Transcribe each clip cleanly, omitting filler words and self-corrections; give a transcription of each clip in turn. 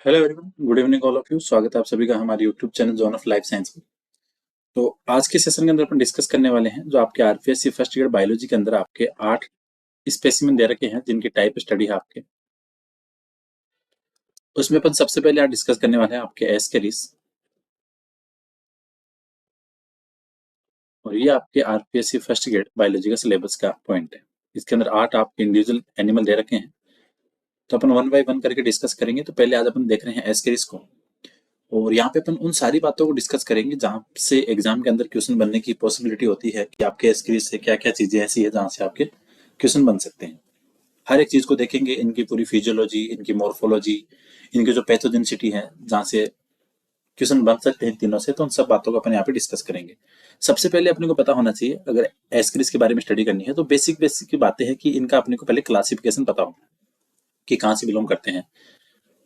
Hello everyone, good evening all of you. स्वागत है आप सभी का हमारे YouTube channel zone of life science में। तो आज के सेशन के अंदर अपन डिस्कस करने वाले हैं जो आपके आरपीएससी फर्स्ट ईयर बायोलॉजी के अंदर आपके 8 स्पेसिमेन दे रखे हैं जिनकी टाइप स्टडी है आपके। उसमें अपन सबसे पहले आज डिस्कस करने वाले हैं आपके एस्केरिस, और ये आपके आरपीएससी फर्स्ट ईयर बायोलॉजी का सिलेबस का पॉइंट है। इसके अंदर 8 आपके इंडिविजुअल एनिमल दे रखे हैं, तो अपन वन बाय वन करके डिस्कस करेंगे। तो पहले आज अपन देख रहे हैं एस्केरिस को, और यहाँ पे अपन उन सारी बातों को डिस्कस करेंगे जहाँ से एग्जाम के अंदर क्वेश्चन बनने की पॉसिबिलिटी होती है कि आपके स्क्रीन से क्या क्या चीजें ऐसी है जहाँ से आपके क्वेश्चन बन सकते हैं। हर एक चीज को देखेंगे, इनकी पूरी फिजियोलॉजी, इनकी मॉर्फोलॉजी, इनकी जो पैथोजेनिसिटी है जहाँ से क्वेश्चन बन सकते हैं तीनों से, तो उन सब बातों को अपन यहाँ पे डिस्कस करेंगे। सबसे पहले अपने को पता होना चाहिए, अगर एस्क्रिस के बारे में स्टडी करनी है तो बेसिक बेसिक की बातें हैं कि इनका अपने को पहले क्लासिफिकेशन पता हो कि कहाँ से बिलोंग करते हैं।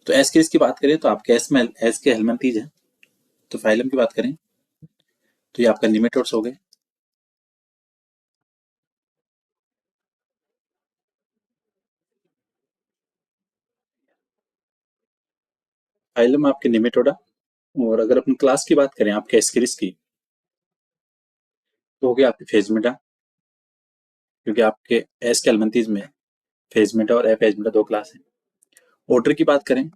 तो एस्क्रिस की बात करें तो आपके एस में एस के हेलमिंथीज है। तो फाइलम की बात करें तो ये आपका निमेटोड्स हो गए। फाइलम आपके निमेटोडा। और अगर अपन क्लास की बात करें आपके एस्केरिस की, तो हो गया आपके फेजमेटा, क्योंकि आपके एस के एल्मंथीज में फेजमेटा और एफेजमेटा दो क्लास हैं। ऑर्डर की बात करें,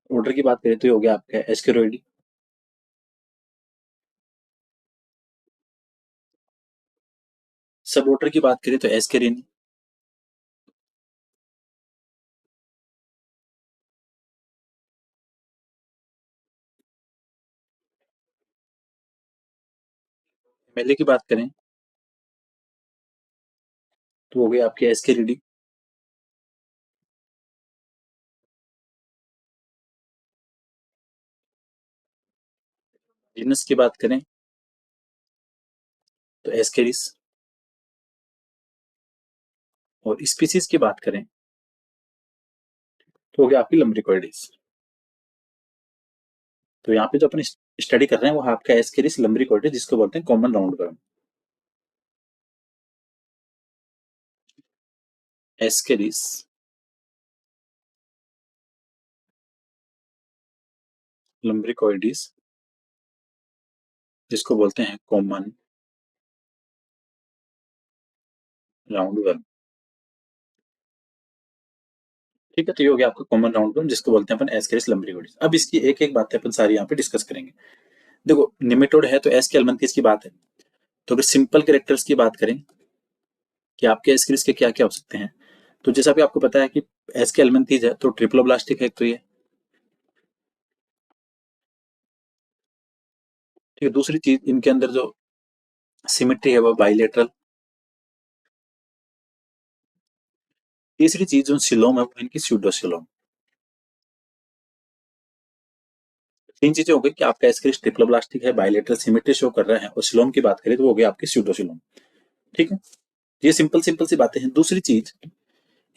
ऑर्डर की बात करें तो ये हो गया आपका एस्केरोइडी। सब ऑर्डर की बात करें तो एस्केरिनी। मेले की बात करें तो हो गया आपके एस्केरिडी। जीनस की बात करें तो एस्केरिस। और स्पीसीज की बात करें तो हो गया आपकी लम्ब्रिकॉइडिस। तो यहाँ पे जो अपन स्टडी कर रहे हैं वो आपका एस्केरिस लम्ब्रिकॉइडिस, जिसको बोलते हैं कॉमन राउंड वर्म। एस्केरिस लम्ब्रिकॉइडिस, जिसको बोलते हैं कॉमन राउंड वर्म। ठीक है, तो ये हो गया आपका कॉमन राउंड वर्म, जिसको बोलते हैं अपन एस्केरिस लम्ब्रिकॉइडिस। अब इसकी एक एक बातें अपन सारी यहाँ पे डिस्कस करेंगे। देखो, निमेटोड है तो एस के एल्मंथीज की बात है। तो अगर सिंपल कैरेक्टर्स की बात करें कि आपके एस्केरिस के क्या क्या हो सकते हैं, तो जैसा भी आपको पता है कि एस के एल्मंथीज है तो ट्रिप्लोब्लास्टिक है एक, तो ये ठीक है। दूसरी चीज, इनके अंदर जो सिमेट्री है वो बाइलेटरल। तीसरी चीज जो सिलोम है वो इनकी स्यूडोसिलोम। तीन चीजें हो गई कि आपका एस्केरिस ट्रिप्लोब्लास्टिक है, बाइलेटरल सिमेट्री शो कर रहा है, और सिलोम की बात करें तो वो हो गया आपकी स्यूडोसिलोम। ठीक है, ये सिंपल सिंपल सी बातें हैं। दूसरी चीज,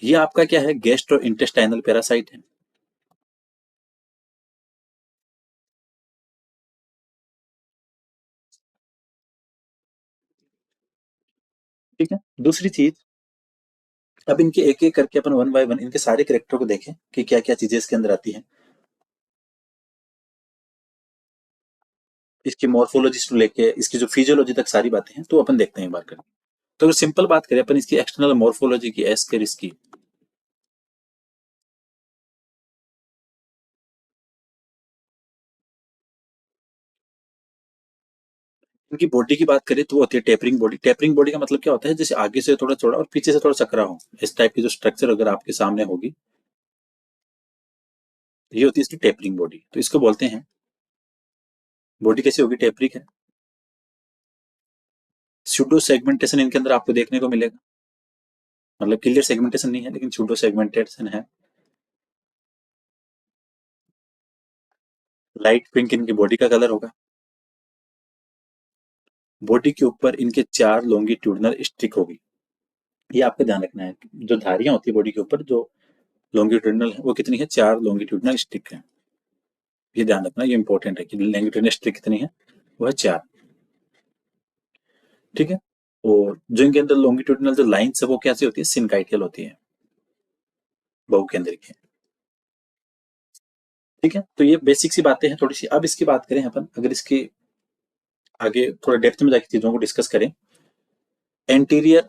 ये आपका क्या है, गेस्ट्रो इंटेस्टाइनल पैरासाइट है। ठीक है, दूसरी चीज, अब इनके एक एक करके अपन वन बाय वन इनके सारे कैरेक्टर को देखें कि क्या क्या चीजें इसके अंदर आती हैं। इसकी मॉर्फोलॉजी से लेके इसकी जो फिजियोलॉजी तक सारी बातें हैं, तो अपन देखते हैं एक बार करके। तो अगर सिंपल बात करें अपन इसकी एक्सटर्नल मॉर्फोलॉजी की, एस्कर इसकी, इनकी बॉडी की बात करें तो वो होती है टेपरिंग बॉडी। टेपरिंग बॉडी का मतलब क्या होता है, जैसे आगे से थोड़ा चौड़ा और पीछे से थोड़ा सकरा हो, इस टाइप की जो स्ट्रक्चर अगर आपके सामने होगी, ये होती है इसकी टेपरिंग बॉडी। तो इसको बोलते हैं, बॉडी कैसी होगी, टेपरिंग है। स्यूडो सेगमेंटेशन इनके अंदर आपको देखने को मिलेगा, मतलब क्लियर सेगमेंटेशन नहीं है लेकिन स्यूडो सेगमेंटेशन है। लाइट पिंक इनकी बॉडी का कलर होगा। बॉडी के ऊपर इनके 4 लॉन्गिट्यूडनल स्ट्रिक होगी। ये आपको ध्यान रखना है, जो धारियां होती है बॉडी के ऊपर जो लॉन्गिट्यूडनल है वो कितनी है, 4 लॉन्गिट्यूडनल स्ट्रिक है। ये ध्यान रखना, ये इंपॉर्टेंट है कि लॉन्गिट्यूडनल स्ट्रिक कितनी है, वो है 4। ठीक है, और जो इनके अंदर लॉन्गिट्यूडनल जो लाइन्स है वो कैसी होती है, सिनकाइटियल होती है, बहुकेंद्रिक है। ठीक है, तो ये बेसिक सी बातें हैं थोड़ी सी। अब इसकी बात करें अपन, अगर इसके आगे थोड़ा डेप्थ में जाकर चीजों को डिस्कस करें, एंटीरियर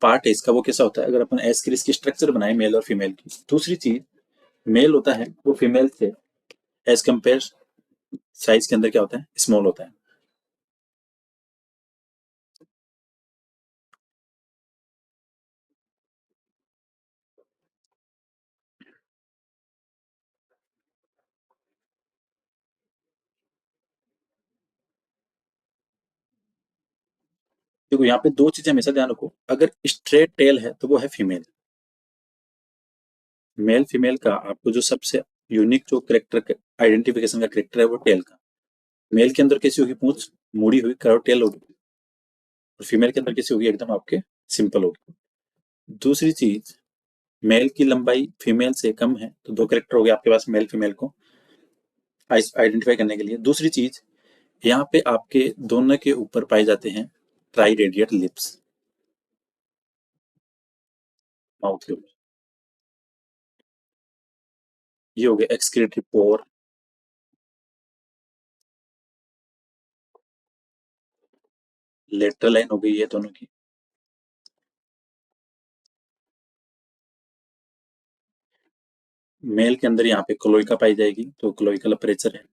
पार्ट है इसका, वो कैसा होता है अगर अपन एस की इसकी स्ट्रक्चर बनाए मेल और फीमेल की। दूसरी चीज, मेल होता है वो फीमेल से एज कंपेयर साइज के अंदर क्या होता है, स्मॉल होता है। देखो यहाँ पे दो चीजें हमेशा ध्यान रखो, अगर स्ट्रेट टेल है तो वो है फीमेल। मेल फीमेल का आपको जो सबसे यूनिक जो करेक्टर आइडेंटिफिकेशन का करेक्टर है वो टेल का। मेल के अंदर कैसी होगी, पूंछ मुड़ी हुई कर्व टेल होगी, और फीमेल के अंदर कैसी होगी, एकदम आपके सिंपल होगी। दूसरी चीज, मेल की लंबाई फीमेल से कम है, तो दो करेक्टर हो गए आपके पास मेल फीमेल को आइडेंटिफाई करने के लिए। दूसरी चीज, यहाँ पे आपके दोनों के ऊपर पाए जाते हैं ट्राई रेडिएट लिप्स, माउथ के ऊपर। ये हो गया एक्सक्रीटरी पोर। लेटरल लाइन हो गई है दोनों की। मेल के अंदर यहाँ पे क्लोइका पाई जाएगी, तो क्लोइकल अपर्चर है।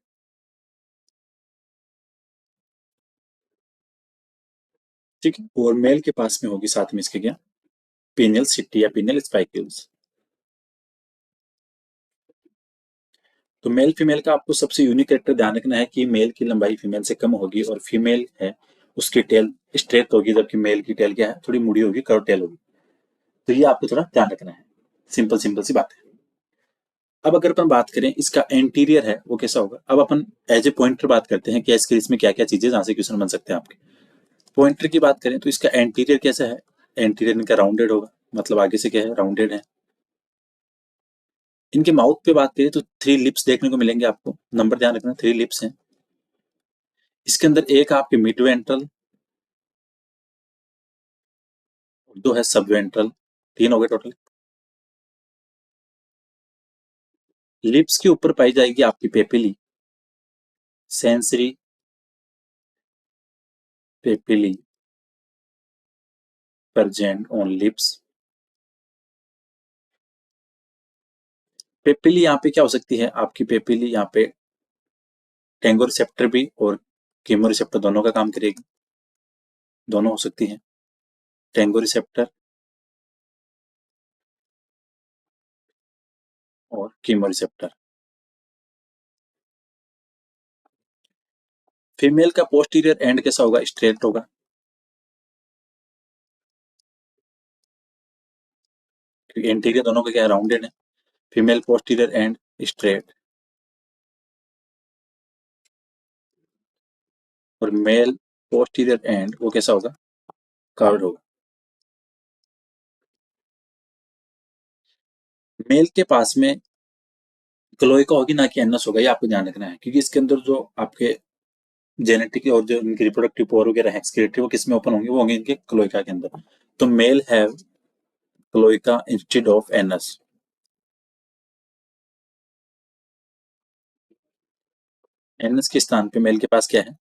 ठीक है, और मेल के पास में होगी साथ में इसके क्या, पिनियल सिटी या पिनियल स्पाइक्यूल्स। तो मेल फीमेल का आपको सबसे यूनिक कैरेक्टर ध्यान रखना है कि मेल की लंबाई फीमेल से कम होगी, और फीमेल है उसकी टेल स्ट्रेट होगी, जबकि मेल की टेल क्या है, थोड़ी मुड़ी होगी, कर्व टेल होगी। तो ये आपको थोड़ा ध्यान रखना है। सिंपल सिंपल सी बात है। अब अगर अपन बात करें इसका एंटीरियर है वो कैसा होगा, अब अपन एज ए पॉइंटर बात करते हैं कि इसके इसमें क्या क्या चीजें जहां से क्वेश्चन बन सकते हैं आपके। पॉइंटर की बात करें तो इसका एंटीरियर कैसा है, एंटीरियर इनका राउंडेड होगा, मतलब आगे से क्या है, राउंडेड है। इनके माउथ पे बात करें तो थ्री लिप्स देखने को मिलेंगे आपको, नंबर ध्यान रखना, थ्री लिप्स हैं। इसके अंदर एक आपके मिड वेंट्रल, दो है सब वेंट्रल, तीन हो गए टोटल। लिप्स के ऊपर पाई जाएगी आपकी papillae, sensory papillae present on lips. Papillae यहाँ पे क्या हो सकती है आपकी, पेपिली यहाँ पे टेंगो रिसेप्टर भी और कीमो रिसेप्टर दोनों का काम करेगी, दोनों हो सकती है, टेंगो रिसेप्टर और कीमो रिसेप्टर। फीमेल का पोस्टीरियर एंड कैसा होगा, स्ट्रेट होगा, क्योंकि एंटीरियर दोनों का क्या राउंडेड है। फीमेल पोस्टीरियर एंड स्ट्रेट, और मेल पोस्टीरियर एंड वो कैसा होगा, कर्व्ड होगा। मेल के पास में क्लोइका होगी ना कि एनस होगा, ये आपको ध्यान रखना है, क्योंकि इसके अंदर जो आपके जेनेटिक और जो इनकी रिप्रोडक्टिव पोर वगैरह है एक्सक्रीटरी, वो किस में ओपन होंगे, वो होंगे इनके क्लोइका के अंदर। तो male have cloaca instead of anus. Anus के स्थान पे मेल के पास क्या है,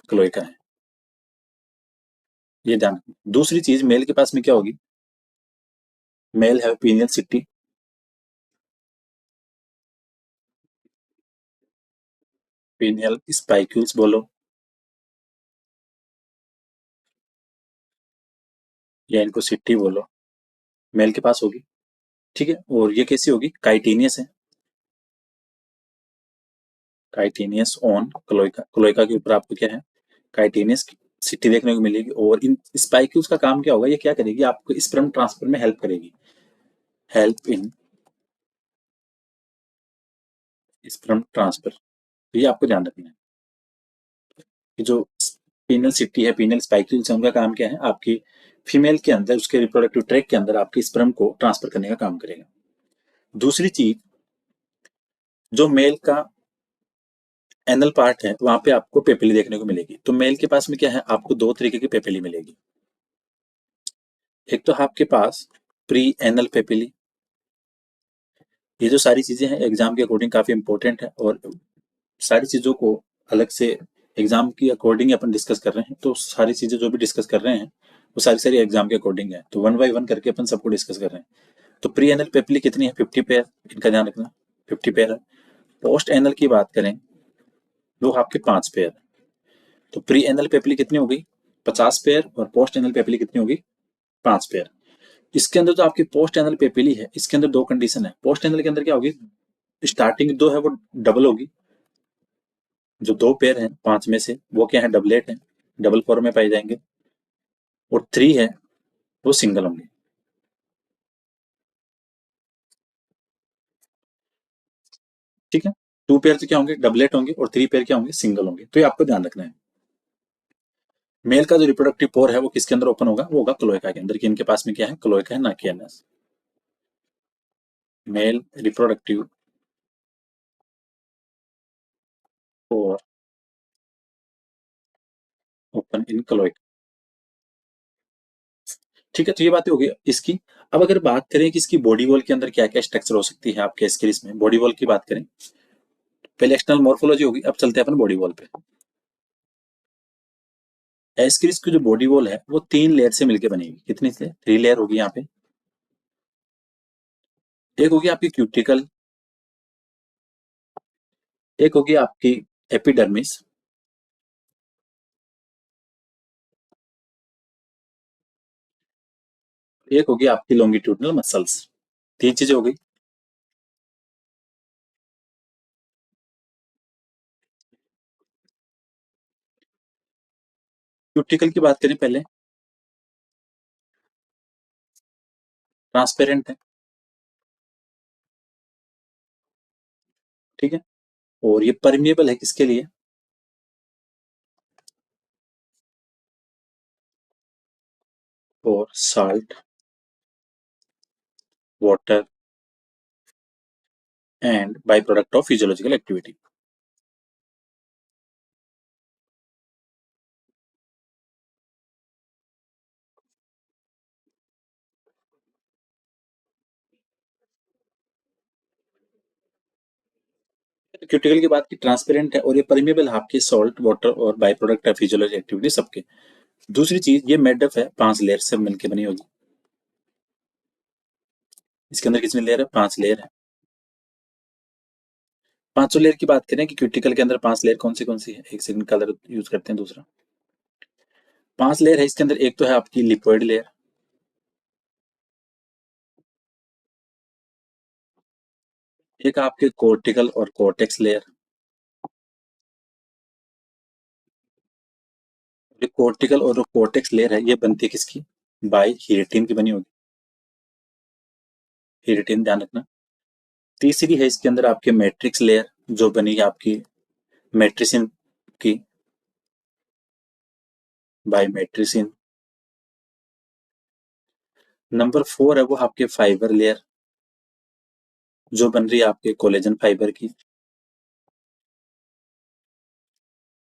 क्लोइका है, ये ध्यान रखना। दूसरी चीज, मेल के पास में क्या होगी, male have penial setae, penial spicules बोलो या इनको सिटी बोलो, मेल के पास होगी। ठीक है, और ये कैसी होगी, काइटेनियस है, काइटेनियस ऑन क्लोइका, क्लोइका के ऊपर आपको क्या है, काइटेनियस सिटी देखने को मिलेगी। और इन स्पाइक्यूल्स का काम क्या होगा, ये क्या करेगी, आपको स्पर्म ट्रांसफर में हेल्प करेगी, हेल्प इन स्पर्म ट्रांसफर। तो ये आपको ध्यान रखना है कि जो पीनल सिटी है, पीनल स्पाइक्यूल्स है, उनका काम क्या है, आपकी फीमेल के अंदर उसके रिप्रोडक्टिव ट्रैक के अंदर आपके स्पर्म को ट्रांसफर करने का काम करेगा। दूसरी चीज, जो मेल का एनल पार्ट है वहां पे आपको पेपिली देखने को मिलेगी। तो मेल के पास में क्या है, आपको दो तरीके की पेपिली मिलेगी। एक तो आपके पास प्री एनल पेपिली, ये जो सारी चीजें हैं एग्जाम के अकॉर्डिंग काफी इंपॉर्टेंट है, और सारी चीजों को अलग से एग्जाम की अकॉर्डिंग अपन डिस्कस कर रहे हैं। तो सारी चीजें जो भी डिस्कस कर रहे हैं वो सारी सारी एग्जाम के अकॉर्डिंग है, तो वन बाय वन करके अपन सबको डिस्कस कर रहे हैं। तो प्री एनएल पेपली कितनी है? 50 पेयर, इनका ध्यान रखना, 50 पेयर है। पोस्ट एनएल की बात करें वो आपके 5 पेयर। तो प्री एनएल पेपली कितनी होगी? 50 पेयर। और पोस्ट एनएल पेपली कितनी होगी? 5 पेयर। इसके अंदर जो आपकी पोस्ट एनल पेपिली है, इसके अंदर दो कंडीशन है। पोस्ट एनल के अंदर क्या होगी? स्टार्टिंग दो है वो डबल होगी, जो 2 पेयर हैं 5 में से वो क्या है? डबलेट है, डबल फॉर्म में पाए जाएंगे। और 3 है वो सिंगल होंगे। ठीक है, 2 पेयर तो क्या होंगे? डबलेट होंगे, और 3 पेयर क्या होंगे? सिंगल होंगे। तो ये आपको ध्यान रखना है। मेल का जो रिप्रोडक्टिव पोर है वो किसके अंदर ओपन होगा? वो होगा क्लोएका के अंदर, कि इनके पास में क्या है? क्लोएका है, ना कि anus. Male reproductive pore open in cloaca. ठीक है, तो ये बातें हो गई इसकी। अब अगर बात करें कि इसकी बॉडी वॉल के अंदर क्या क्या स्ट्रक्चर हो सकती है आपके स्क्रीस में, बॉडी वॉल की बात करें, पहले एक्सटर्नल मॉर्फोलॉजी होगी, अब चलते हैं अपन बॉडी वॉल पे। एस्क्रिस की जो बॉडी वॉल है वो 3 लेयर से मिलकर बनेगी। कितनी से? 3 लेयर होगी यहाँ पे। एक होगी आपकी क्यूटिकल, एक होगी आपकी एपिडर्मिस, एक होगी आपकी लॉन्गिट्यूडनल मसल्स। 3 चीजें हो गई। क्यूटिकल की बात करें पहले, ट्रांसपेरेंट है। ठीक है, और ये परमिएबल है किसके लिए? और salt, water and by product of physiological activity. Cuticle की बात की, ट्रांसपेरेंट है, और ये परमिएबल है आपके सॉल्ट, वाटर और बाई प्रोडक्ट है फिजियोलॉजिकल एक्टिविटी सबके। दूसरी चीज, ये मेडअप है 5 लेयर से मिलकर बनी होगी। इसके अंदर कितनी लेयर है? 5 लेयर है। 5 लेयर की बात करें कि क्यूटिकल के अंदर 5 लेयर कौन सी है, एक सेकंड कलर यूज करते हैं दूसरा। 5 लेयर है इसके अंदर। एक तो है आपकी लिपोइड लेयर, एक आपके कोर्टिकल और कोर्टेक्स लेयर। ये कोर्टिकल और कोर्टेक्स लेयर है, ये बनती है किसकी? बाय हीरेटिन की बनी होगी। हीरेटिन ध्यान रखना। तीसरी है इसके अंदर आपके मैट्रिक्स लेयर, जो बनी है आपकी मैट्रिसिन की, बाय मैट्रिसिन। नंबर 4 है वो आपके फाइबर लेयर, जो बन रही है आपके कोलेजन फाइबर की।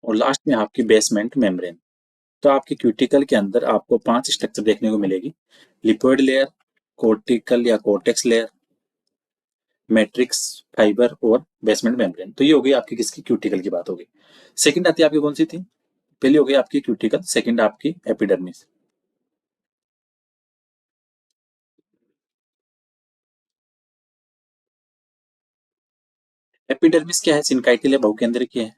और लास्ट में आपकी बेसमेंट मेम्ब्रेन। तो आपके क्यूटिकल के अंदर आपको 5 स्ट्रक्चर देखने को मिलेगी: लिपोइड लेयर, कोर्टिकल या कोर्टेक्स लेयर, मैट्रिक्स, फाइबर और बेसमेंट मेम्ब्रेन। तो ये हो गई आपकी किसकी? क्यूटिकल की बात हो गई। सेकंड आती है आपकी कौन सी थी? पहली हो गई आपकी क्यूटिकल, सेकंड आपकी एपिडर्मिस। एपिडर्मिस क्या है? सिनकाइटिल या बहुकेंद्र की है।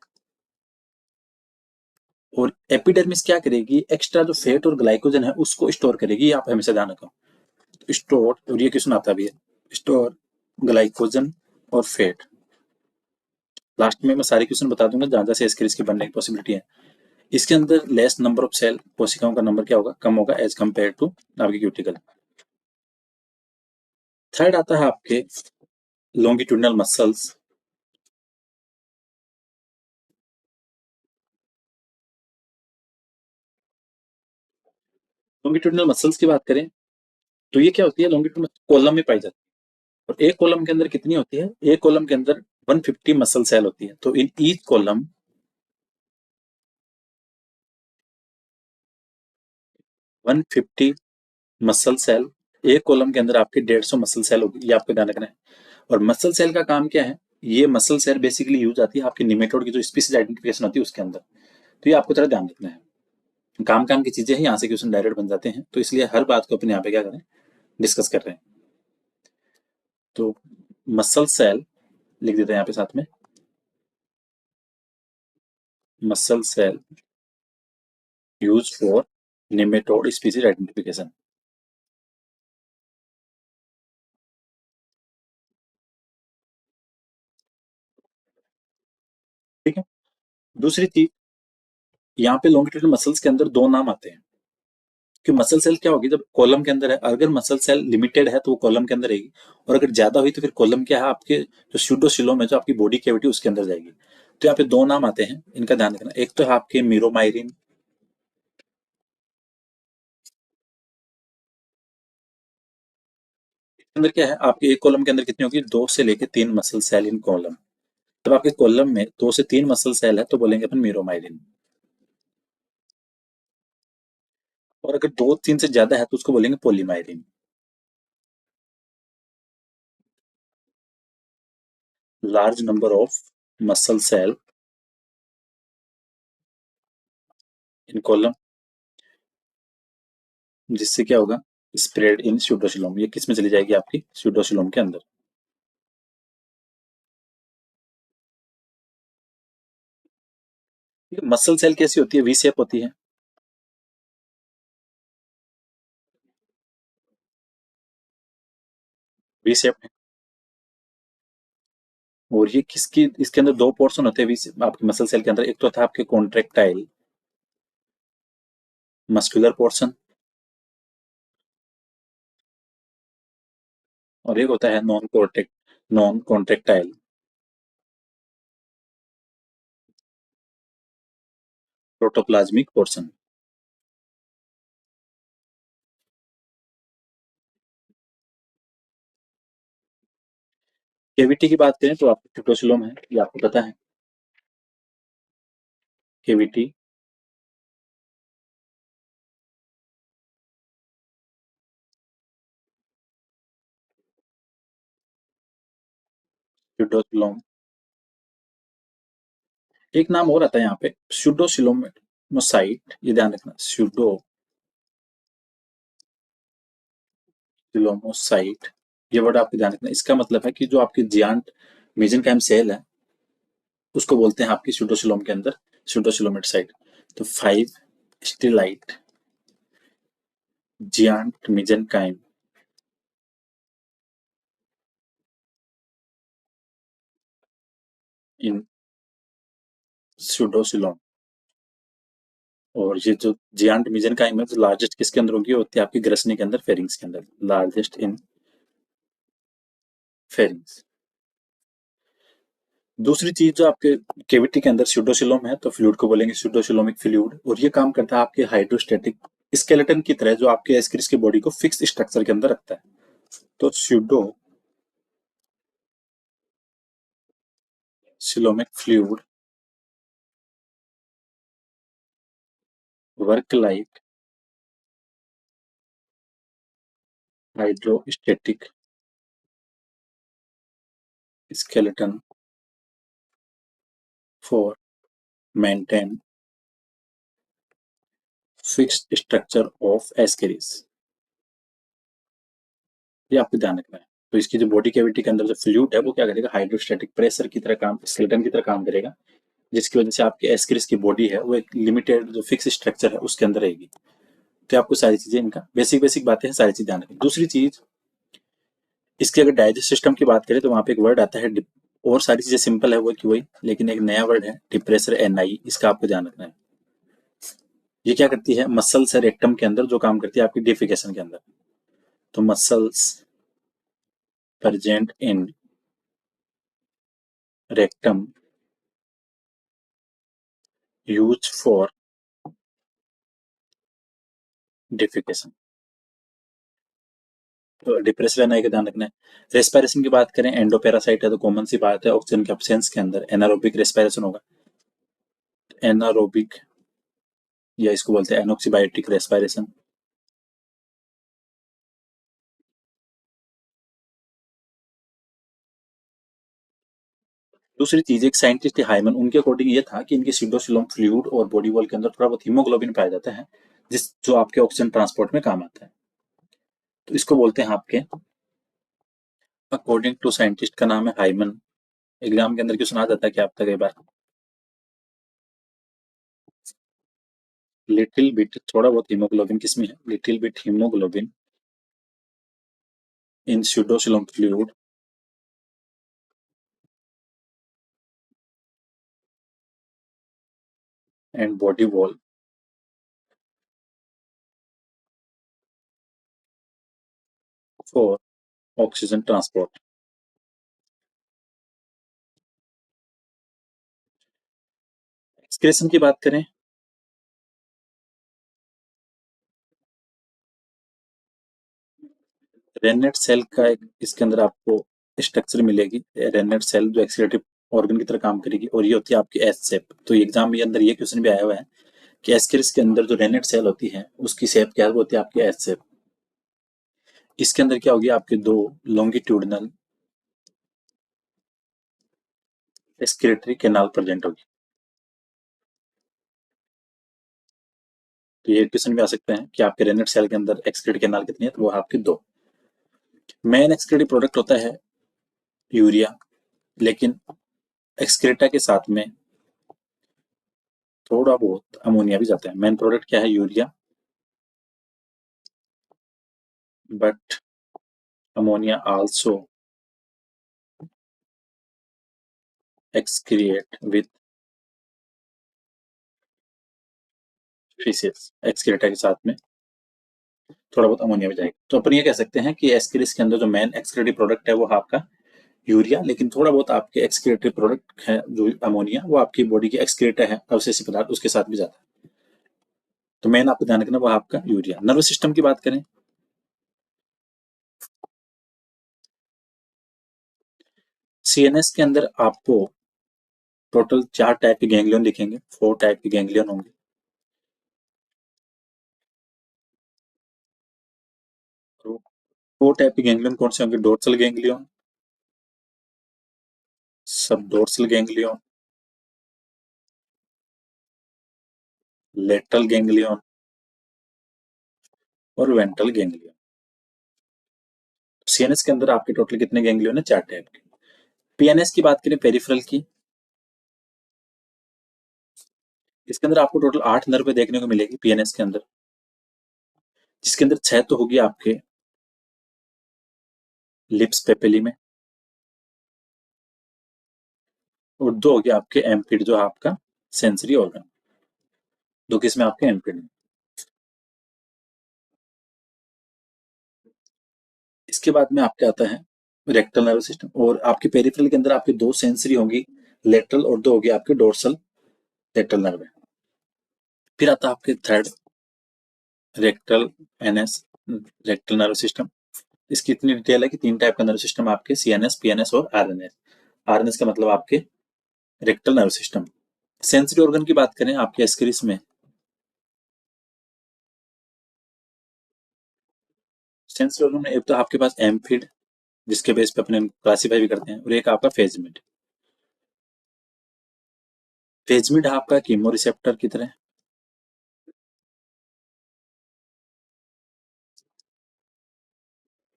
और एपिडर्मिस क्या करेगी? एक्स्ट्रा जो फैट और ग्लाइकोजन है उसको स्टोर करेगी। आप हमेशा ध्यान रखो, स्टोर, और ये क्वेश्चन आता भी है, स्टोर ग्लाइकोजन और फैट। लास्ट में मैं सारे क्वेश्चन बता दूंगा जहां जहां से एस्केरिस की बनने की पॉसिबिलिटी है। इसके अंदर लेस नंबर ऑफ सेल, कोशिकाओं का नंबर क्या होगा? कम होगा एज कम्पेयर टू आपकी क्यूटिकल। थर्ड आता है आपके लॉन्गिट्यूडनल मसल्स। लॉन्गिट्यूडनल मसल्स की बात करें तो ये क्या होती है? लॉन्गिट्यूडनल कॉलम में पाई जाती है। और एक कॉलम के अंदर कितनी होती है? एक कॉलम के अंदर 150 मसल सेल होती है। तो in each column 150 muscle cell, एक कॉलम के अंदर आपके 150 मसल सेल होगी। ये आपको ध्यान रखना है। और मसल सेल का काम क्या है, ये मसल सेल बेसिकली यूज आती है आपकी निमेटोड की जो स्पीसीज आइडेंटिफिकेशन होती है उसके अंदर। तो ये आपको थोड़ा ध्यान रखना है, काम काम की चीजें हैं, यहाँ से क्वेश्चन डायरेक्ट बन जाते हैं, तो इसलिए हर बात को अपने यहाँ पे क्या करें, डिस्कस कर रहे हैं। तो मसल सेल लिख देते हैं यहाँ पे साथ में, muscle cell use for nematode species identification. ठीक है। दूसरी चीज, यहाँ पे लॉन्गिट्यूडनल मसल्स के अंदर दो नाम आते हैं, कि मसल सेल क्या होगी, जब कॉलम के अंदर है, अगर मसल सेल लिमिटेड है तो वो कॉलम के अंदर रहेगी, और अगर ज्यादा हुई तो फिर कॉलम क्या है, आपके जो स्यूडोसिलोम है, जो आपकी बॉडी कैविटी उसके अंदर जाएगी। तो यहाँ पे दो नाम आते हैं, इनका ध्यान रखना। एक तो है आपके मीरोमाइरिन, अंदर क्या है, आपके एक कॉलम के अंदर कितनी होगी, 2 से लेके 3 मसल सेल इन कॉलम। जब आपके कॉलम में 2 से 3 मसल सेल है तो बोलेंगे अपन मीरोमाइलिन, और अगर 2-3 से ज्यादा है तो उसको बोलेंगे polymyarian. Large number of muscle cell in column, जिससे क्या होगा, स्प्रेड इन स्यूडोसिलोम, ये किस में चली जाएगी, आपकी स्यूडोसिलोम के अंदर। मसल सेल कैसी होती है, वी शेप होती है, वी शेप है। और ये किसकी, इसके अंदर दो पोर्शन होते हैं वी आपके मसल सेल के अंदर, एक तो था आपके कॉन्ट्रेक्टाइल मस्कुलर पोर्शन, और एक होता है non contractile protoplasmic portion. Cavity की बात करें तो आपको ट्यूटोसिलोम है, ये आपको पता है, केविटी ट्यूटोसिलोम। एक नाम और आता है यहाँ पे, स्यूडोसिलोमोसाइट, ये ध्यान रखना, स्यूडोसिलोमोसाइट, ये वर्ड आपको ध्यान रखना। इसका मतलब है कि जो आपकी जियांट मेसेनकाइम सेल है उसको बोलते हैं आपकी स्यूडोसिलोम के अंदर स्यूडोसिलोमेटसाइट। तो 5 स्टिलाइट जियांट मेसेनकाइम इन स्यूडोसिलोम। और ये जो जियांट मेसेनकाइम है, जो लार्जेस्ट किसके अंदर होगी, होती है आपकी ग्रसनी के अंदर, फेरिंग्स के अंदर, लार्जेस्ट इन फेरिंग्स। दूसरी चीज जो आपके केविटी के अंदर स्यूडोसिलोम है, तो फ्लूइड को बोलेंगे स्यूडोसिलोमिक फ्लूइड, और ये काम करता है आपके हाइड्रोस्टेटिक स्केलेटन की तरह, जो आपके एस्क्रिस की बॉडी को फिक्स स्ट्रक्चर के अंदर रखता है। तो pseudocoelomic fluid work like hydrostatic skeleton for maintain fixed structure of ascaris। ये आपको ध्यान रखना है। तो इसकी जो बॉडी कैविटी के अंदर जो फ्लूइड है वो क्या करेगा, हाइड्रोस्टैटिक प्रेशर की तरह काम, स्केलेटन की तरह काम करेगा, जिसकी वजह से आपके एस्क्रिस की बॉडी है वो एक लिमिटेड जो फिक्स स्ट्रक्चर है उसके अंदर रहेगी। तो आपको सारी चीजें, इनका बेसिक बेसिक बातें हैं, सारी चीज ध्यान रखें। दूसरी चीज, इसके अगर डाइजेस्ट सिस्टम की बात करें तो वहां पे एक वर्ड आता है और सारी चीजें सिंपल है वो कि वही, लेकिन एक नया वर्ड है डिप्रेसर NI, इसका आपको ध्यान रखना है। ये क्या करती है, मसल से रेक्टम के अंदर जो काम करती है आपकी डिफिकेशन के अंदर। तो muscles present in rectum use for defecation. तो डिप्रेशन एनआई का ध्यान रखना है। रेस्पिरेशन की बात करें, एंडोपेरासाइट है तो कॉमन सी बात है, ऑक्सीजन के एब्सेंस के अंदर एनारोबिक रेस्पिरेशन होगा, एनारोबिक, या इसको बोलते हैं एनोक्सीबायोटिक रेस्पिरेशन। दूसरी चीज, एक साइंटिस्ट हाइमन, उनके अकॉर्डिंग ये था कि इनके सीडोसिलम फ्लूइड और बॉडी वॉल के अंदर थोड़ा बहुत हीमोग्लोबिन पाया जाता है, जिस जो आपके ऑक्सीजन ट्रांसपोर्ट में काम आता है। तो इसको बोलते हैं आपके, अकॉर्डिंग टू साइंटिस्ट का नाम है हाइमन। एग्जाम के अंदर क्यों सुना जाता है कि आपका कई बार, लिटिल बिट, थोड़ा बहुत हीमोग्लोबिन किसमें है, little bit haemoglobin in pseudocoelom fluid and body wall for oxygen transport. Excretion की बात करें, रेननेट सेल का एक इसके अंदर आपको स्ट्रक्चर मिलेगी। रेननेट सेल जो एक्सक्रीटिव ऑर्गन की तरह काम करेगी, और ये होती है आपकी एस शेप। तो एग्जाम में अंदर ये क्वेश्चन भी आया हुआ है कि एस्केरिस के अंदर जो रेननेट सेल होती है उसकी शेप क्या होती है, आपकी एस शेप। इसके अंदर क्या होगी, आपके दो लॉन्गिट्यूडनल एक्सक्रीटरी कैनाल प्रेजेंट होगी। तो ये क्वेश्चन भी आ सकते हैं कि आपके रेननेट सेल के अंदर एक्सक्रीट कैनाल कितनी है, तो वो आपकी दो। मेन एक्सक्रीटिव प्रोडक्ट होता है यूरिया, लेकिन एक्सक्रेटा के साथ में थोड़ा बहुत अमोनिया भी जाता है। मेन प्रोडक्ट क्या है, urea, but ammonia also excrete with feces। Excreta के साथ में थोड़ा बहुत अमोनिया भी जाएगा। तो अपन ये कह सकते हैं कि एस्केरिस के अंदर जो मेन एक्सक्रीटिव प्रोडक्ट है वो आपका यूरिया, लेकिन थोड़ा बहुत आपके एक्सक्रीटिव प्रोडक्ट है जो अमोनिया, वो आपकी बॉडी के एक्सक्रीटा है अवशेषी पदार्थ, उसके साथ भी जाता है। तो मेन आपको ध्यान रखना वो आपका यूरिया। नर्वस सिस्टम की बात करें, सीएनएस के अंदर आपको टोटल 4 टाइप के गैंग्लियन दिखेंगे, 4 टाइप के गैंग्लियन होंगे। 4 टाइप के गैंग्लियन कौन से होंगे, डोर्सल गैंग्लियन, सब डोर्सल गैंग्लियन, लेटरल गैंग्लियन और वेंट्रल गैंग्लियन। सीएनएस के अंदर आपके टोटल कितने गैंग्लियन है, 4 टाइप के। पीएनएस की बात करें, पेरिफेरल की, इसके अंदर आपको टोटल 8 नर्व देखने को मिलेगी पीएनएस के अंदर, जिसके अंदर 6 तो होगी आपके लिप्स पेपिली में, और 2 होगी आपके एम्पिड जो आपका सेंसरी ऑर्गन, दो किसमें आपके एम्पिड में। इसके बाद में आपके आता है रेक्टल नर्व सिस्टम, और आपके पेरिफेरल के अंदर आपके 2 सेंसरी होंगी, लेटरल, और 2 होगी आपके डोर्सल रेक्टल नर्व। फिर आता है आपके third rectal NS rectal nerve system. इसकी इतनी डिटेल है कि 3 टाइप का नर्व सिस्टम आपके, सीएनएस, पीएनएस और आरएनएस। आरएनएस का मतलब आपके rectal nerve system. Sensory organ की बात करें आपके एस्केरिस में, सेंसरी ऑर्गन में एक तो आपके पास एम्फिड, जिसके बेस पे अपने क्लासीफाई भी करते हैं, और एक आपका फेजमिड। फेजमिड आपका कीमो रिसेप्टर की तरह,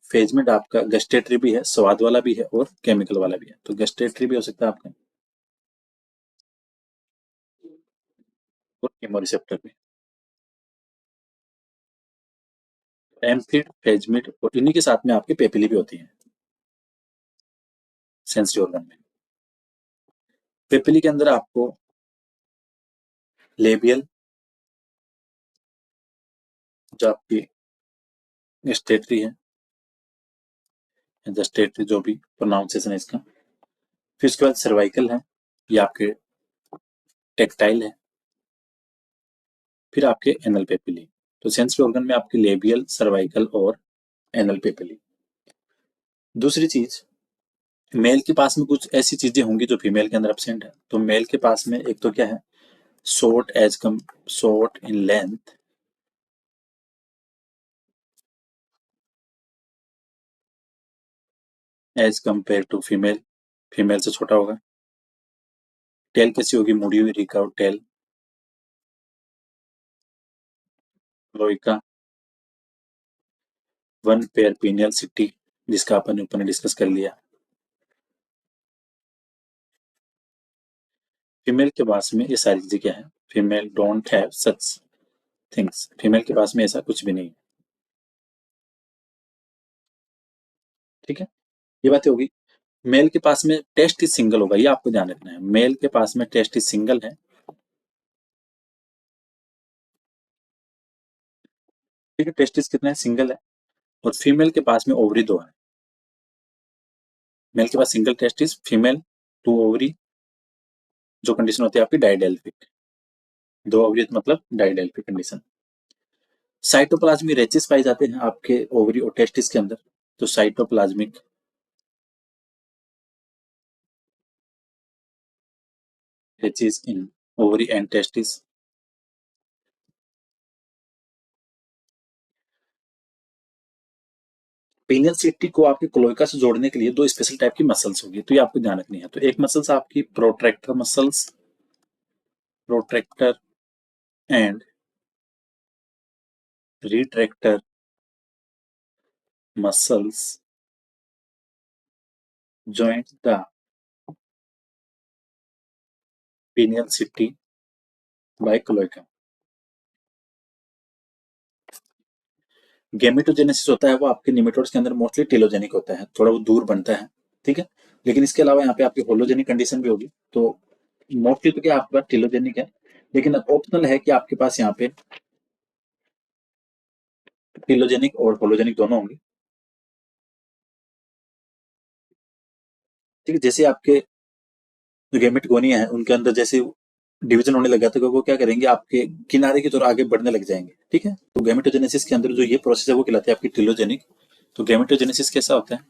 फेजमिड आपका गस्टेटरी भी है, स्वाद वाला भी है और केमिकल वाला भी है। तो गस्टेटरी भी हो सकता है आपका, और कीमो रिसेप्टर भी। एम्फिड, फेजमिड, और इन्हीं के साथ में आपकी पेपिली भी होती है सेंसरी ऑर्गन में। पेपिली के अंदर आपको लेबियल, जो आपकी गस्टेटरी है, गस्टेटरी जो भी प्रोनाउंसिएशन है इसका। फिर उसके बाद सर्वाइकल है, ये आपके टेक्टाइल है। फिर आपके एनल पेपिली। तो सेंसरी ऑर्गन में आपके लेबियल, सर्वाइकल और एनल पेपिली। दूसरी चीज, मेल के पास में कुछ ऐसी चीजें होंगी जो फीमेल के अंदर एब्सेंट है। तो मेल के पास में एक तो क्या है, short as come short in length as compare to female, female से छोटा होगा। टेल कैसी होगी? मुड़ी हुई recurve tail. Cloaca, one pair penial setae, जिसका अपन ऊपर डिस्कस कर लिया। फीमेल के पास में ये सारी चीजें क्या है? Female don't have such things, female के पास में ऐसा कुछ भी नहीं है। ठीक है, ये बातें होगी। मेल के पास में टेस्ट इज सिंगल होगा, ये आपको ध्यान रखना है। मेल के पास में टेस्ट इज सिंगल है, ठीक है, टेस्ट इज कितना है? सिंगल है। और फीमेल के पास में ओवरी दो है। मेल के पास single testis, female two ovary, जो कंडीशन होती है आपकी डाइडेल्फिक, दो ओवरी मतलब डाइडेल्फिक कंडीशन। साइटोप्लाज्मिक रेचेस पाए जाते हैं आपके ओवरी और टेस्टिस के अंदर, तो cytoplasmic rachis in ovary and testis. Penial setae को आपके क्लोएका से जोड़ने के लिए दो स्पेशल टाइप की मसल्स होगी, तो ये आपको ध्यान रखनी है। तो एक मसल्स आपकी protractor muscles, protractor and retractor muscles joint the pineal city by cloaca। Gametogenesis होता है वो आपके निमेटोड्स के अंदर मोस्टली टेलोजेनिक होता है, थोड़ा वो दूर बनता है, ठीक है। लेकिन इसके अलावा यहाँ पे आपकी होलोजेनिक कंडीशन भी होगी। तो मोस्टली तो क्या आपके पास टेलोजेनिक है, लेकिन ऑप्शनल है कि आपके पास यहाँ पे टेलोजेनिक और होलोजेनिक दोनों होंगे, ठीक है। जैसे आपके जो गेमेटोगोनिया है उनके अंदर जैसे डिवीजन होने लग जाता है, तो वो क्या करेंगे, आपके किनारे की तरफ आगे बढ़ने लग जाएंगे, ठीक है। तो गेमेटोजेनेसिस के अंदर जो ये प्रोसेस है वो कहलाती है आपकी टेलोजेनिक। तो गेमेटोजेनेसिस कैसा होता है?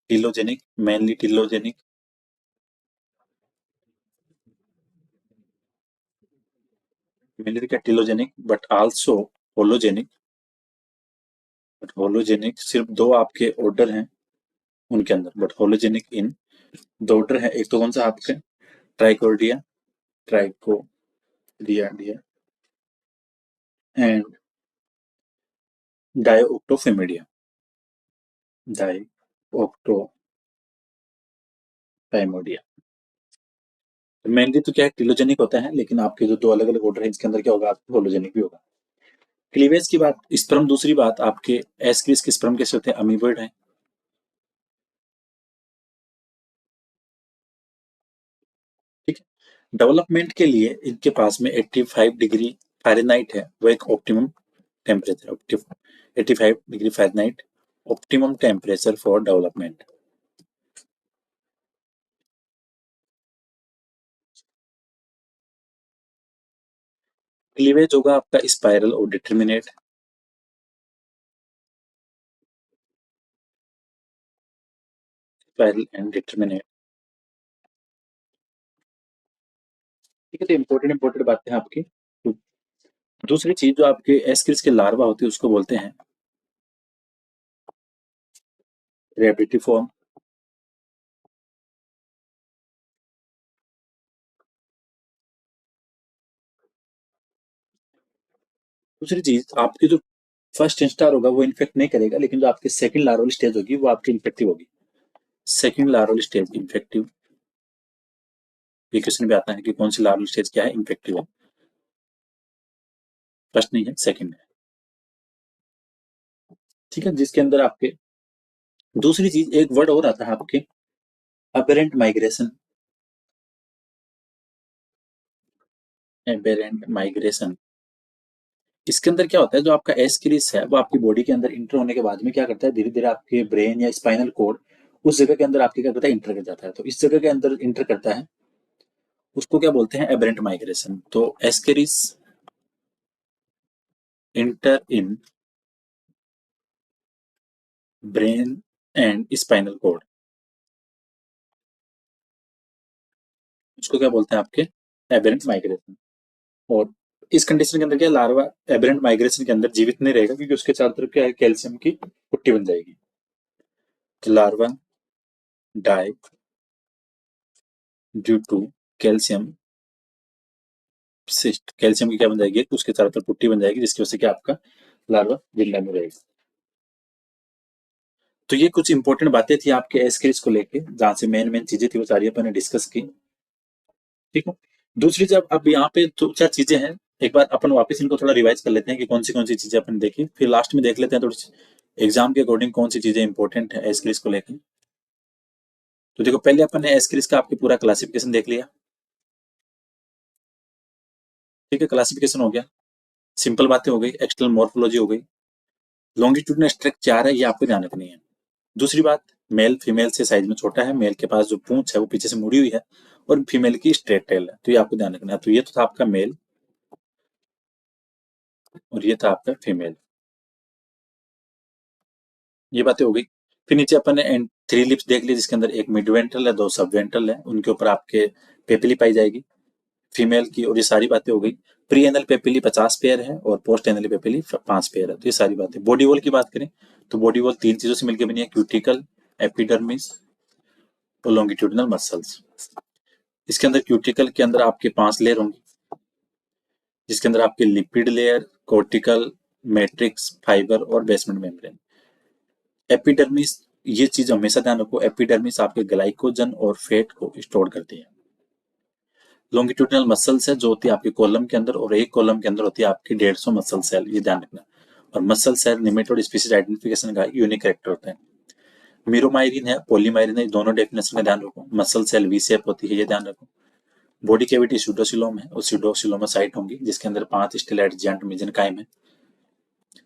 टीलोजेनिक, मेनली टीलोजेनिक, मेनली क्या टीलोजेनिक, बट आल्सो होलोजेनिक। बट होलोजेनिक सिर्फ दो आपके ऑर्डर हैं उनके अंदर, बट होलोजेनिक इन दो ऑर्डर है। एक तो कौन सा आपके ट्राइकोडिया, ट्राइकोडिया डिया एंड डायोक्टोफेमिडिया, डायोक्टोफेमिडिया। मेनली तो क्या है, टिलोजेनिक होता है, लेकिन आपके जो दो अलग अलग ऑर्डर है इसके अंदर क्या होगा, आपके होलोजेनिक भी होगा। क्लीवेज की बात, स्पर्म, दूसरी बात आपके एस्क्रिस के स्पर्म कैसे होते हैं? अमीबॉइड है, ठीक है। डेवलपमेंट के लिए इनके पास में 85 डिग्री फ़ारेनहाइट है, वो एक optimum temperature, 85 degree Fahrenheit optimum temperature for development. Cleavage होगा आपका स्पाइरल और डिटर्मिनेट, स्पाइरल एंड डिटर्मिनेट, ठीक है। तो इंपॉर्टेंट इंपॉर्टेंट बातें हैं आपकी। तो दूसरी चीज जो आपके एस्क्रिस के लार्वा होते हैं उसको बोलते हैं रेबिटिफॉर्म। दूसरी चीज आपकी जो फर्स्ट इंस्टार होगा वो इन्फेक्ट नहीं करेगा, लेकिन जो आपकी सेकंड लार्वल स्टेज होगी वो आपकी इन्फेक्टिव होगी। सेकंड लार्वल स्टेज इन्फेक्टिव, ये क्वेश्चन भी आता है कि कौन सी लार्वल स्टेज क्या है, इन्फेक्टिव है। फर्स्ट नहीं है, सेकंड है, ठीक है। जिसके अंदर आपके दूसरी चीज एक वर्ड और आता है आपके अबेरेंट माइग्रेशन, एबेरेंट माइग्रेशन। इसके अंदर क्या होता है, जो आपका एस्क्रिस है वो आपकी बॉडी के अंदर इंटर होने के बाद में क्या करता है, धीरे धीरे आपके ब्रेन या स्पाइनल कोड उस जगह के अंदर आपके क्या करता है, इंटर कर जाता है। तो इस जगह के अंदर इंटर करता है, उसको क्या बोलते हैं, एबेरेंट माइग्रेशन। तो Ascaris enter in brain and spinal cord, उसको क्या बोलते हैं आपके, एबेरेंट माइग्रेशन। और इस कंडीशन के अंदर क्या, लार्वा एबेरेंट माइग्रेशन के अंदर जीवित नहीं रहेगा, क्योंकि उसके चारों तरफ क्या है, कैल्शियम की पुट्टी बन जाएगी। तो larva die due to calcium cyst, calcium की क्या बन जाएगी, तो उसके चारों तरफ पुट्टी बन जाएगी, जिसकी वजह से क्या आपका लार्वा जिंदा में रहेगा। तो ये कुछ इंपॉर्टेंट बातें थी आपके एस्केरिस को लेके, जहां से मेन मेन चीजें थी वो सारी अपन ने डिस्कस की। ठीक है। दूसरी, जब अब यहाँ पे दो चार चीजें हैं, एक बार अपन वापस इनको थोड़ा रिवाइज कर लेते हैं कि कौन सी चीजें अपन देखी, फिर लास्ट में देख लेते हैं थोड़ी एग्जाम के अकॉर्डिंग कौन सी चीजें इंपॉर्टेंट है एस्केरिस को लेकर। तो देखो, पहले अपन ने एस्केरिस का आपके पूरा क्लासिफिकेशन देख लिया। ठीक है, क्लासिफिकेशन हो गया, सिंपल बातें हो गई, एक्सटर्नल मॉर्फोलॉजी हो गई, लॉन्गिट्यूडनल स्ट्रक्चर है ये आपको ध्यान रखनी है। दूसरी बात, मेल फीमेल से साइज में छोटा है, मेल के पास जो पूंछ है वो पीछे से मुड़ी हुई है, और फीमेल की स्ट्रेट टेल है, तो ये आपको ध्यान रखना है। तो ये तो था आपका मेल, और ये था आपका फीमेल, ये बातें हो गई। फिर नीचे अपन ने थ्री लिप्स देख ली, जिसके अंदर एक मिड वेंट्रल है, दो सब वेंट्रल है, उनके ऊपर आपके पेपिली पाई जाएगी फीमेल की, और ये सारी बातें हो गई। प्री एनल पेपिली 50 पेयर है, और पोस्ट एनल पेपिली 5 पेयर है, तो ये सारी बातें। बॉडी वॉल की बात करें तो बॉडी वॉल तीन चीजों से मिलकर बनी है, क्यूटिकल, एपिडर्मिस और लॉन्गिट्यूडिनल मसल्स। इसके अंदर क्यूटिकल के अंदर आपके 5 लेयर होंगी, जिसके अंदर आपके lipid layer, cortical, matrix, fibre और बेसमेंट मेम्ब्रेन। एपिडर्मिस, ये चीज हमेशा ध्यान रखो, एपिडर्मिस आपके ग्लाइकोजन और फैट को स्टोर करती है। लॉन्गिट्यूडिनल मसल्स है जो होती है आपके कॉलम के अंदर, और एक कॉलम के अंदर होती है आपकी 150 मसल सेल, ये ध्यान रखना। और muscle cell nematode species identification का यूनिक कैरेक्टर होता है। मीरोमाइरिन है, पॉलीमाइरिन है, दोनों डेफिनेशन का ध्यान रखो। मसल सेल वी शेप होती है, ये ध्यान रखो। बॉडी कैविटी स्यूडोसिलोम है, और स्यूडोसिलोमासाइट होंगी, जिसके अंदर 5 स्टेलाइट जेंट मेसेनकाइम है।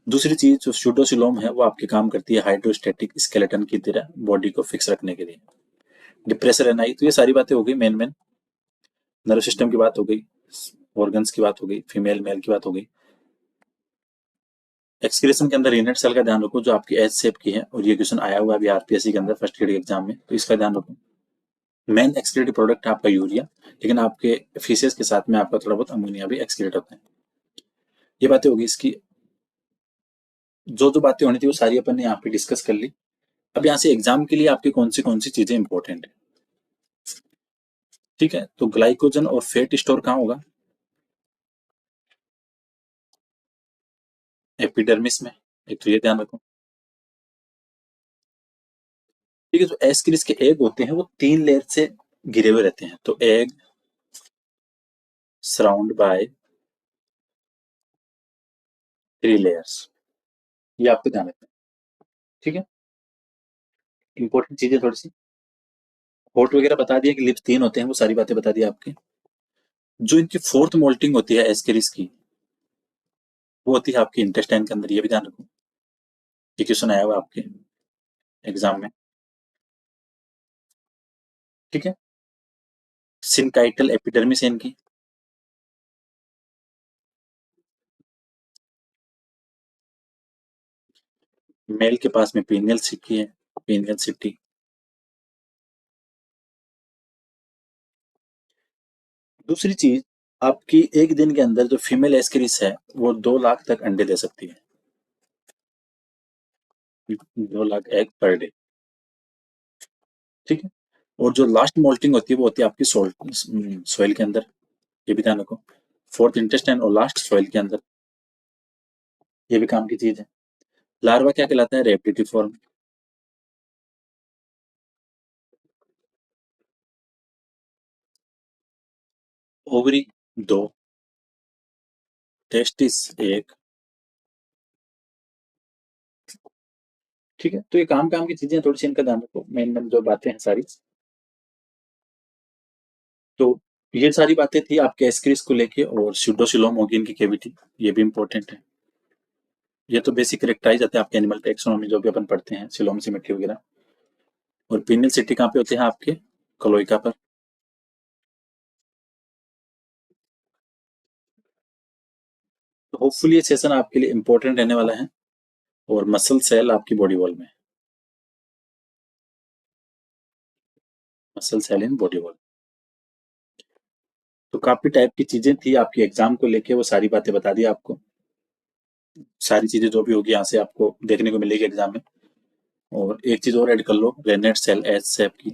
दूसरी चीज जो स्यूडोसिलोम है वो आपके काम करती है हाइड्रोस्टेटिक स्केलेटन की तरह बॉडी को फिक्स रखने के लिए। डिप्रेसर एनआई, तो ये सारी बातें हो गई मेन मेन। नर्व सिस्टम की बात हो गई, ऑर्गन्स की बात हो गई, फीमेल मेल की बात हो गई। एक्सक्रीशन के अंदर इनर सेल का ध्यान रखो, जो आपकी एच शेप की है, और ये क्वेश्चन आया हुआ है अभी आरपीएससी के अंदर फर्स्ट ग्रेड एग्जाम में, तो इसका ध्यान रखो। मेन एक्सक्रीटेड प्रोडक्ट है आपका यूरिया, लेकिन आपके फीसेस के साथ में आपका थोड़ा बहुत अमोनिया भी एक्सक्रीट होता है। ये बातें होगी इसकी, जो जो बातें होनी थी वो सारी अपन ने यहाँ पे डिस्कस कर ली। अब यहाँ से एग्जाम के लिए आपकी कौन सी चीजें इंपॉर्टेंट है। ठीक है, तो ग्लाइकोजन और फैट स्टोर कहाँ होगा, एपिडर्मिस में, एक तो ये ध्यान रखो। ठीक है, जो एस्क्रिस के एग होते हैं वो 3 लेयर से घिरे हुए रहते हैं, तो एग सराउंड बाय 3 लेयर्स, ये आपको ध्यान रखना है। ठीक है, इंपॉर्टेंट चीजें थोड़ी सी, होट वगैरह बता दिया कि लिप्स 3 होते हैं, वो सारी बातें बता दी आपकी। जो इनकी फोर्थ मोल्टिंग होती है एस्केरिस की, वो होती है आपकी इंटेस्टाइन के अंदर, ये भी ध्यान रखो, ये क्वेश्चन आया हुआ आपके एग्जाम में। ठीक है, सिनकाइटल एपिडर्मिस है इनकी। मेल के पास में पीनियल सिटी है, पीनियल सिटी। दूसरी चीज, आपकी एक दिन के अंदर जो फीमेल एस्केरिस है वो 2 लाख तक अंडे दे सकती है, 2 लाख एग पर डे। ठीक है, और जो लास्ट मोल्टिंग होती है वो होती है आपकी सॉइल के अंदर, ये भी ध्यान रखो। फोर्थ इंटेस्टाइन और लास्ट सॉइल के अंदर, ये भी काम की चीज है। लार्वा क्या कहलाता है, रेप्टिटिव फॉर्म। Ovary 2, testis 1। ठीक है, तो ये काम की चीजें थोड़ी सी, इनका ध्यान रखो, मेन मेन जो बातें हैं सारी। तो ये सारी बातें थी आपके एस्क्रिस को लेके, और स्यूडोसिलोम होगी इनकी केविटी, ये भी इंपॉर्टेंट है। ये तो बेसिक कैरेक्टराइज आते हैं आपके एनिमल टेक्सोनॉमी जो भी अपन पढ़ते हैं, सिलोम सिमेट्री वगैरह। और पिनियल सिटी कहाँ पे होते हैं आपके, क्लोइका पर। तो होपफुली ये सेशन आपके लिए इंपॉर्टेंट रहने वाला है। और मसल सेल आपकी बॉडी वॉल में, muscle cell in body wall. तो काफी टाइप की चीजें थी आपकी एग्जाम को लेके, वो सारी बातें बता दी आपको। सारी चीजें जो भी होगी यहाँ से आपको देखने को मिलेगी एग्जाम में। और एक चीज और ऐड कर लो, रेनेट सेल एच शेप की,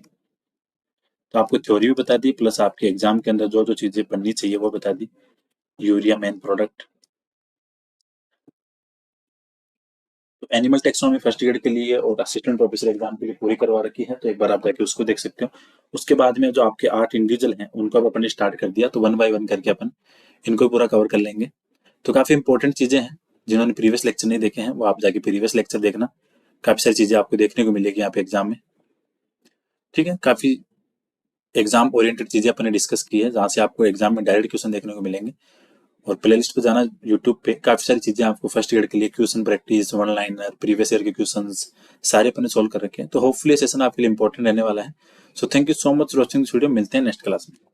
तो आपको थ्योरी भी बता दी, प्लस आपके एग्जाम के अंदर जो जो चीजें पढ़नी चाहिए वो बता दी। Urea main product. तो एनिमल टेक्सोनॉमी फर्स्ट ग्रेड के लिए और असिस्टेंट प्रोफेसर एग्जाम के लिए पूरी करवा रखी है, तो एक बार आप जाके उसको देख सकते हो। उसके बाद में जो आपके 8 इंडिविजुअल हैं उनको अब अपन ने स्टार्ट कर दिया, तो 1 बाय 1 करके अपन इनको पूरा कवर कर लेंगे। तो काफी इंपॉर्टेंट चीजें हैं, जिन्होंने प्रीवियस लेक्चर नहीं देखे हैं वो आप जाके प्रीवियस लेक्चर देखना। काफी सारी चीजें आपको देखने को मिलेगी यहाँ पे एग्जाम में। ठीक है, काफी एग्जाम ओरिएंटेड चीजें अपन ने डिस्कस की है, जहाँ से आपको एग्जाम में डायरेक्ट क्वेश्चन देखने को मिलेंगे। और प्लेलिस्ट पे जाना यूट्यूब पे, काफी सारी चीजें आपको फर्स्ट ग्रेड के लिए question practice, one liner, previous year के क्वेश्चंस सारे अपन ने सोल्व कर रखे हैं। तो होपफुली सेशन आपके लिए इंपॉर्टेंट रहने वाला है। So thank you so much for watching this video. मिलते हैं नेक्स्ट क्लास में।